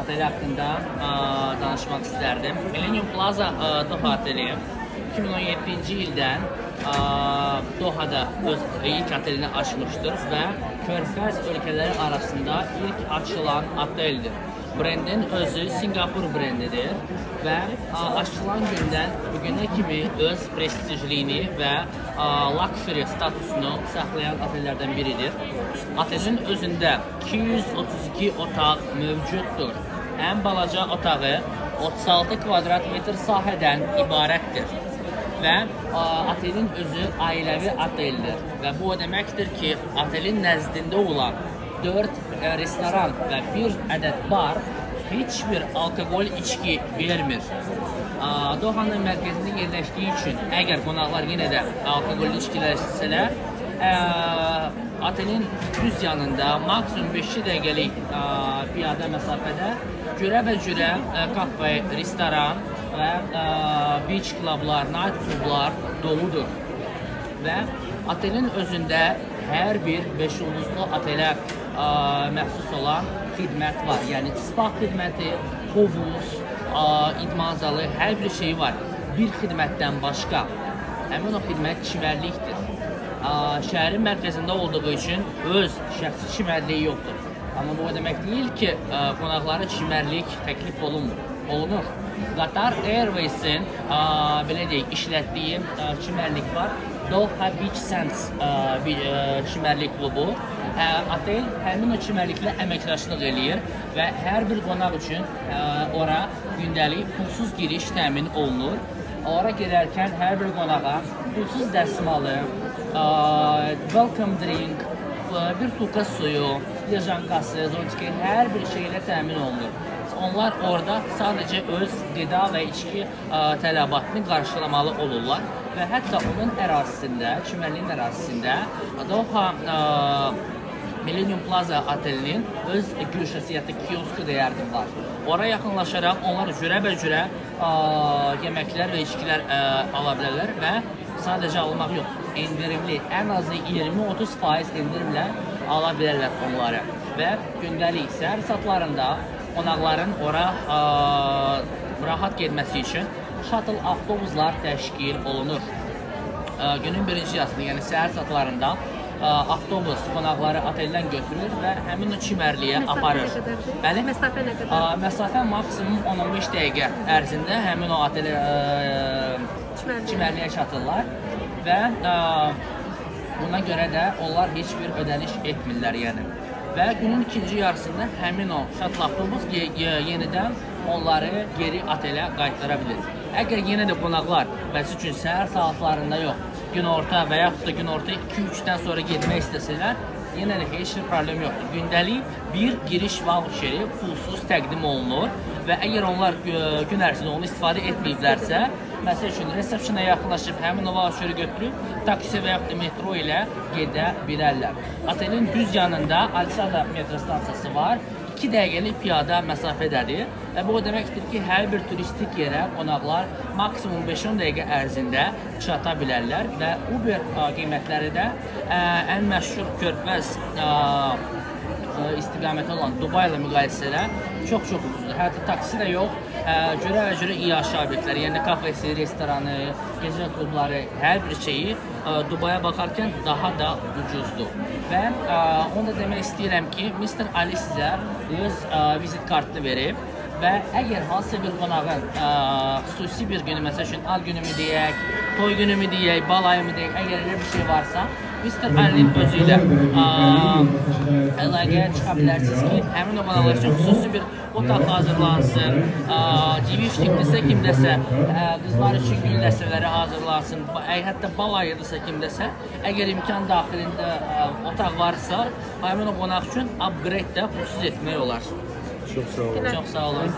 Otel hakkında danışmak isterdim. Millennium Plaza Doha Oteli 2017 ildən Doha'da öz ilk otelini açmışdır və Körfəz ölkələri arasında ilk açılan oteldir. Brendin özü Singapur brendidir və açılan gündən bugünə kimi öz prestijliyini və luxury statusunu saxlayan otellərdən biridir. Otelin özündə 232 otaq mövcuddur. Ən balaca otağı 36 kvadrat metr sahədən ibarətdir. Və otelin özü ailəvi oteldir. Və bu o deməkdir ki, otelin nəzdində olan 4 restoran və 1 ədəd bar heç bir alkoqol içki vermir. Doha'nın mərkəzində yerləşdiyi üçün əgər qonaqlar yenə də alkoqol içkilər içsələr, otelin düz yanında maksimum 5 dəqiqəlik piyada məsafədə cürə kafe, restoran və beach clublar, night clublar doludur. Və otelin özündə hər bir 5 ulduzlu otelə məxsus olan xidmət var. Yəni spa xidməti, hovuz, idman zalı, hər bir şey var. Bir xidmətdən başqa həmin o xidmət çimərlikdir. Şəhərin mərkəzində olduğu üçün öz şəxsi çimərliyi yoxdur. Amma bu o demək deyil ki, qonaqlara çimərlik təklif olunur. Qatar Airways-in belə deyək, işlətdiyi çimərlik var. Doha Beach Sands çimərlik klubu. Otel həmin o çimərliklə əməkdaşlıq eləyir və hər bir qonaq üçün ora gündəlik pulsuz giriş təmin olunur. Ora girərkən hər bir qonağa pulsuz dəsmalı, welcome drink, bir tuka suyu, lejankası, zontiki hər bir şeylə təmin olunur. Onlar orada sadəcə öz qida və içki tələbatını qarşılamalı olurlar və hətta onun ərazisində, çimərliyin ərazisində Doha Millennium Plaza otelinin öz gülşəsiyyəti kioskı deyərdim var. Oraya yaxınlaşaraq onlar cürə yeməklər və içkilər ala bilərlər və sadəcə almaq yox, endirimli, ən azı 20-30% endirimlə ala bilərlər onları. Və gündəlik səhər saatlarında qonaqların ora rahat getməsi üçün shuttle avtobuslar təşkil olunur. Günün birinci yarısında, yəni səhər saatlarında avtobus qonaqları oteldən götürür və həmin o çimərliyə aparır. Məsafə nə qədər? Məsafə maksimum 10-15 dəqiqə ərzində həmin o otel çimərliyə çatırlar və buna görə də onlar heç bir ödəniş etmirlər, yəni. Və günün ikinci yarısında həmin o shuttle avtobus yenidən onları geri otelə qaytara bilir. Əgər yenə də qonaqlar məsəl üçün səhər saatlarında yox, günorta və yaxud da günorta 2-3-dən sonra getmək istəsələr, yenə də heç bir problem yoxdur. Gündəlik bir giriş voucheri pulsuz təqdim olunur və əgər onlar gün ərzində onu istifadə etməyiblərsə, məsəl üçün resepsiyona yaxınlaşıb həmin o voucheri götürüb taksi və yaxud da metro ilə gedə bilərlər. Otelin düz yanında Alsada metro stansiyası var. 2 dəqiqəlik piyada məsafədədir və bu o deməkdir ki, hər bir turistik yerə qonaqlar maksimum 5-10 dəqiqə ərzində çata bilərlər və Uber qiymətləri də ən məşhur Körfəz istiqaməti olan Dubai ilə müqayisədə çox ucuzdur. Hətta taksi də yox, cürə iaşə obyektləri, yəni kafesi, restoranı, gecə klubları, hər bir şeyi Dubaya baxarkən daha da ucuzdur. Və onu da demək istəyirəm ki, Mr. Ali sizə öz vizit kartını verib və əgər hansısa bir qonağın xüsusi bir günü, məsəl üçün ad günümü deyək, toy günümü deyək, balayımı deyək, əgər elə bir şey varsa, Mr. Ali'nin özü ilə əlaqəyə çıxa bilərsiniz ki, həmin o qonaqlar üçün xüsusi bir otaq hazırlansın, divişlikdirsə kimdəsə, qızlar üçün gül dəstələri hazırlansın, hətta balayıdırsa kimdəsə, əgər imkan daxilində otaq varsa, həmin o qonaq üçün upgrade də pulsuz etmək olar. Çox sağ olun. Çox sağ olun.